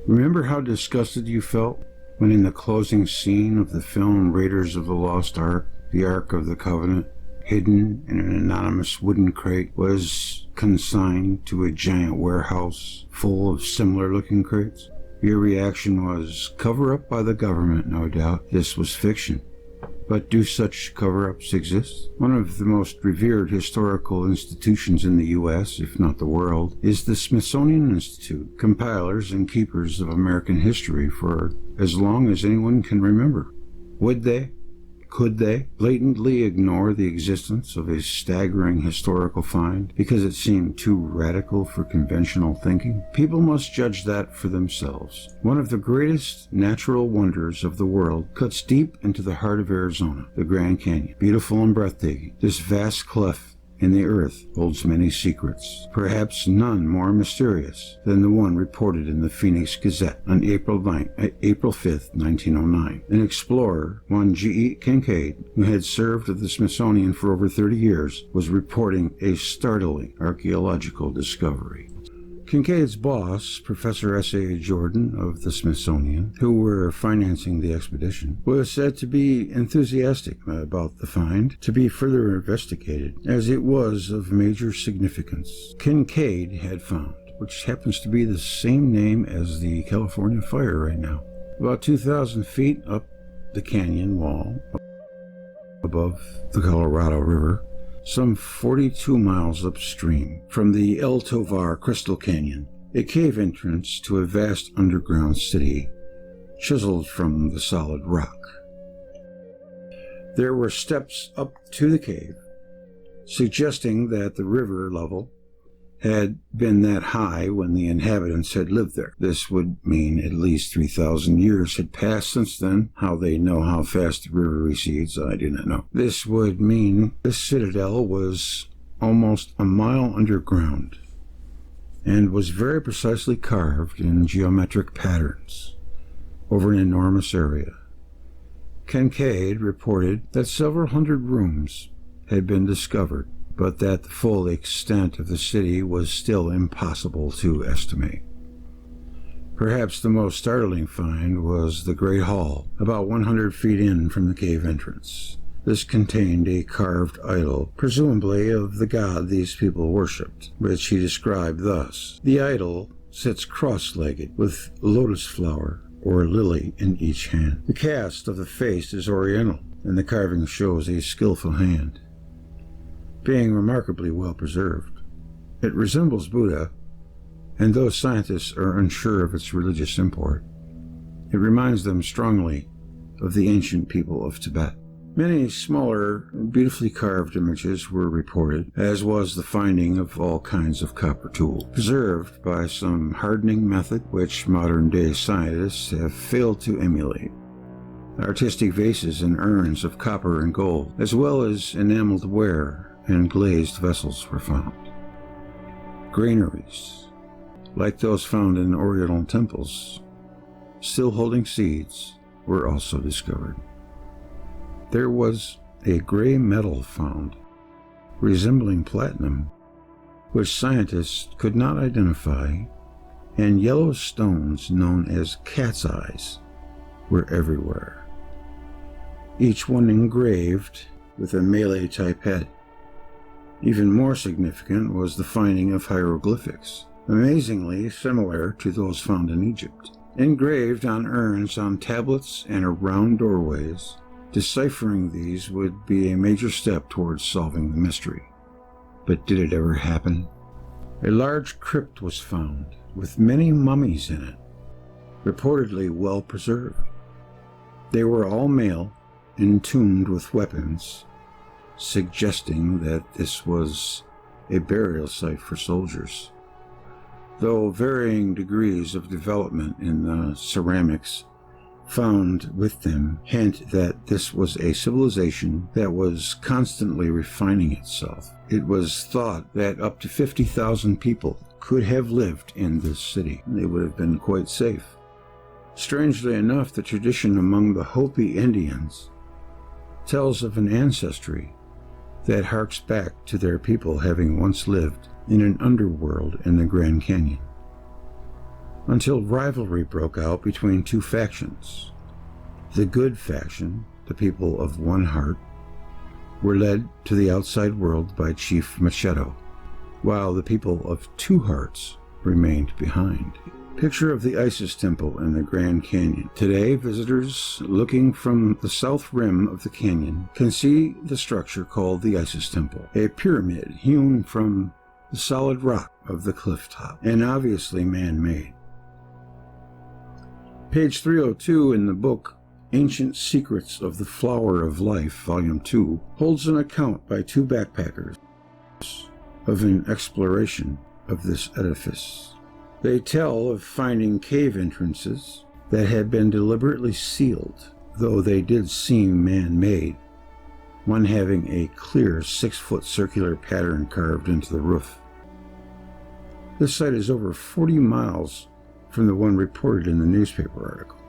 Remember how disgusted you felt when in the closing scene of the film Raiders of the Lost Ark, the Ark of the Covenant, hidden in an anonymous wooden crate, was consigned to a giant warehouse full of similar-looking crates? Your reaction was, cover-up by the government, no doubt. This was fiction. But do such cover-ups exist? One of the most revered historical institutions in the U.S., if not the world, is the Smithsonian Institute, compilers and keepers of American history for as long as anyone can remember. Would they? Could they blatantly ignore the existence of a staggering historical find because it seemed too radical for conventional thinking? People must judge that for themselves. One of the greatest natural wonders of the world cuts deep into the heart of Arizona, the Grand Canyon. Beautiful and breathtaking, this vast cleft in the earth holds many secrets, perhaps none more mysterious than the one reported in the Phoenix Gazette on April 5th, 1909. An explorer, one G.E. Kincaid, who had served at the Smithsonian for over 30 years, was reporting a startling archaeological discovery. Kincaid's boss, Professor S.A. Jordan of the Smithsonian, who were financing the expedition, was said to be enthusiastic about the find, to be further investigated, as it was of major significance. Kincaid had found, which happens to be the same name as the California fire right now, about 2,000 feet up the canyon wall, above the Colorado River, some 42 miles upstream from the El Tovar Crystal Canyon, a cave entrance to a vast underground city chiseled from the solid rock. There were steps up to the cave, suggesting that the river level had been that high when the inhabitants had lived there. This would mean at least 3,000 years had passed since then. How they know how fast the river recedes, I do not know. This would mean this citadel was almost a mile underground and was very precisely carved in geometric patterns over an enormous area. Kincaid reported that several hundred rooms had been discovered, but that the full extent of the city was still impossible to estimate. Perhaps the most startling find was the Great Hall, about 100 feet in from the cave entrance. This contained a carved idol, presumably of the god these people worshipped, which he described thus. The idol sits cross-legged, with lotus flower or lily in each hand. The cast of the face is oriental, and the carving shows a skillful hand, being remarkably well preserved. It resembles Buddha, and though scientists are unsure of its religious import, it reminds them strongly of the ancient people of Tibet. Many smaller, beautifully carved images were reported, as was the finding of all kinds of copper tools, preserved by some hardening method which modern-day scientists have failed to emulate. Artistic vases and urns of copper and gold, as well as enameled ware and glazed vessels, were found. Granaries, like those found in Oriental temples, still holding seeds, were also discovered. There was a gray metal found, resembling platinum, which scientists could not identify, and yellow stones known as cat's eyes were everywhere, each one engraved with a Malay-type head. Even more significant was the finding of hieroglyphics, amazingly similar to those found in Egypt, engraved on urns on tablets and around doorways. Deciphering these would be a major step towards solving the mystery. But did it ever happen? A large crypt was found, with many mummies in it, reportedly well preserved. They were all male, entombed with weapons, suggesting that this was a burial site for soldiers. Though varying degrees of development in the ceramics found with them hint that this was a civilization that was constantly refining itself. It was thought that up to 50,000 people could have lived in this city. They would have been quite safe. Strangely enough, the tradition among the Hopi Indians tells of an ancestry that harks back to their people having once lived in an underworld in the Grand Canyon. until rivalry broke out between two factions. The good faction, the people of one heart, were led to the outside world by Chief Machado, while the people of two hearts remained behind. Picture of the Isis Temple in the Grand Canyon. Today, visitors looking from the south rim of the canyon can see the structure called the Isis Temple, a pyramid hewn from the solid rock of the cliff top, and obviously man-made. Page 302 in the book Ancient Secrets of the Flower of Life, Volume 2, holds an account by two backpackers of an exploration of this edifice. They tell of finding cave entrances that had been deliberately sealed, though they did seem man-made, one having a clear 6-foot circular pattern carved into the roof. This site is over 40 miles from the one reported in the newspaper article.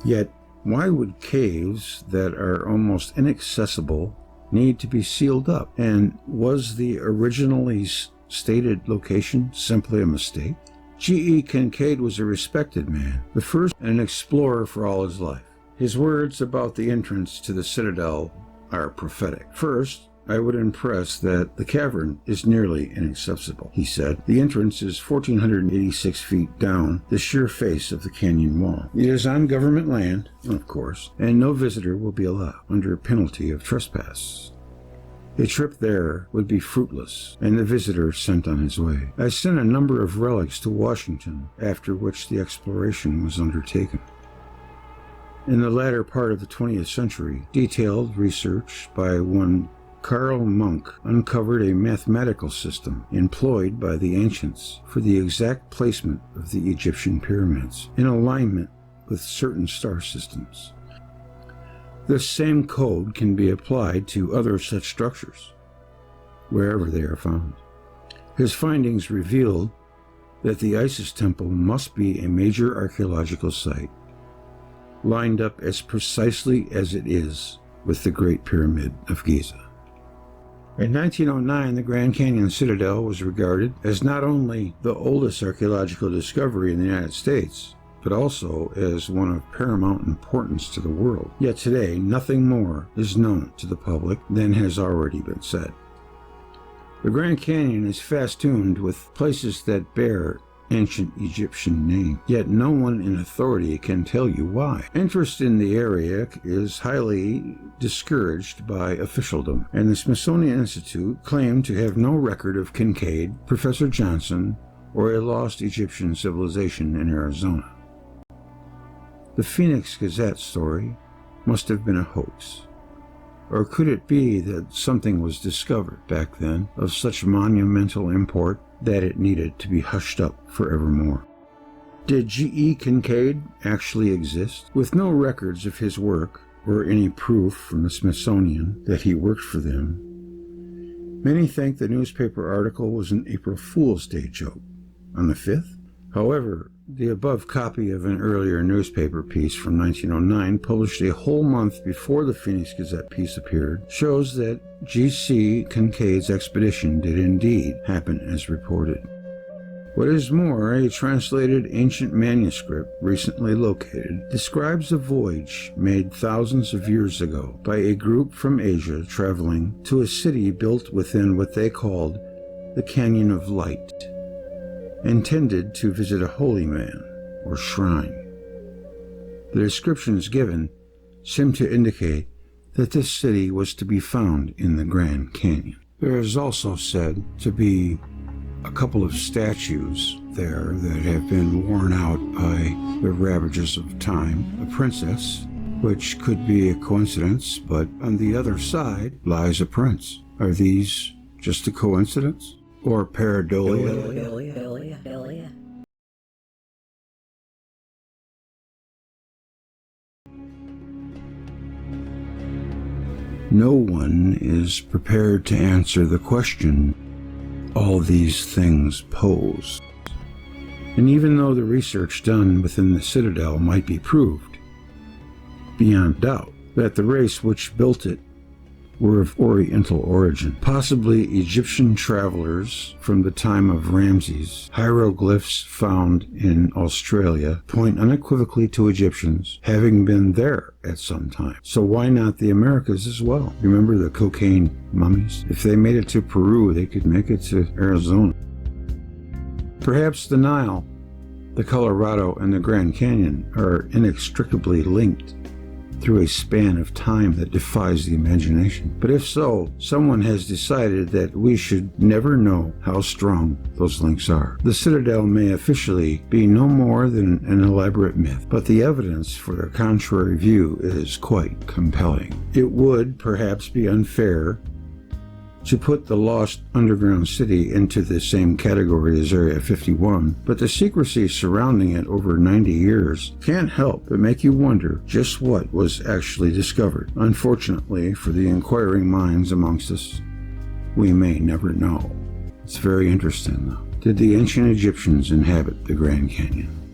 Yet, why would caves that are almost inaccessible need to be sealed up? And was the originally stated location simply a mistake? G.E. Kincaid was a respected man, the first and an explorer for all his life. His words about the entrance to the citadel are prophetic. First, I would impress that the cavern is nearly inaccessible, he said. The entrance is 1,486 feet down the sheer face of the canyon wall. It is on government land, of course, and no visitor will be allowed under penalty of trespass. A trip there would be fruitless, and the visitor sent on his way. I sent a number of relics to Washington, after which the exploration was undertaken. In the latter part of the 20th century, detailed research by one Carl Monk uncovered a mathematical system employed by the ancients for the exact placement of the Egyptian pyramids in alignment with certain star systems. This same code can be applied to other such structures, wherever they are found. His findings revealed that the Isis Temple must be a major archaeological site, lined up as precisely as it is with the Great Pyramid of Giza. In 1909, the Grand Canyon Citadel was regarded as not only the oldest archaeological discovery in the United States, but also as one of paramount importance to the world. Yet today, nothing more is known to the public than has already been said. The Grand Canyon is festooned with places that bear ancient Egyptian names, yet no one in authority can tell you why. Interest in the area is highly discouraged by officialdom, and the Smithsonian Institute claimed to have no record of Kincaid, Professor Johnson, or a lost Egyptian civilization in Arizona. The Phoenix Gazette story must have been a hoax. Or could it be that something was discovered back then of such monumental import that it needed to be hushed up forevermore? Did G.E. Kincaid actually exist? With no records of his work or any proof from the Smithsonian that he worked for them, many think the newspaper article was an April Fool's Day joke on the 5th. However, the above copy of an earlier newspaper piece from 1909, published a whole month before the Phoenix Gazette piece appeared, shows that G.C. Kincaid's expedition did indeed happen as reported. What is more, a translated ancient manuscript recently located describes a voyage made thousands of years ago by a group from Asia traveling to a city built within what they called the Canyon of Light, intended to visit a holy man or shrine. The descriptions given seem to indicate that this city was to be found in the Grand Canyon. There is also said to be a couple of statues there that have been worn out by the ravages of time. A princess, which could be a coincidence, but on the other side lies a prince. Are these just a coincidence? Or pareidolia? No one is prepared to answer the question all these things pose. And even though the research done within the Citadel might be proved, beyond doubt, that the race which built it were of Oriental origin, possibly Egyptian travelers from the time of Ramses. Hieroglyphs found in Australia point unequivocally to Egyptians having been there at some time. So why not the Americas as well? Remember the cocaine mummies? If they made it to Peru, they could make it to Arizona. Perhaps the Nile, the Colorado, and the Grand Canyon are inextricably linked through a span of time that defies the imagination. But if so, someone has decided that we should never know how strong those links are. The Citadel may officially be no more than an elaborate myth, but the evidence for the contrary view is quite compelling. It would perhaps be unfair to put the lost underground city into the same category as Area 51, but the secrecy surrounding it over 90 years can't help but make you wonder just what was actually discovered. Unfortunately for the inquiring minds amongst us, we may never know. It's very interesting, though. Did the ancient Egyptians inhabit the Grand Canyon?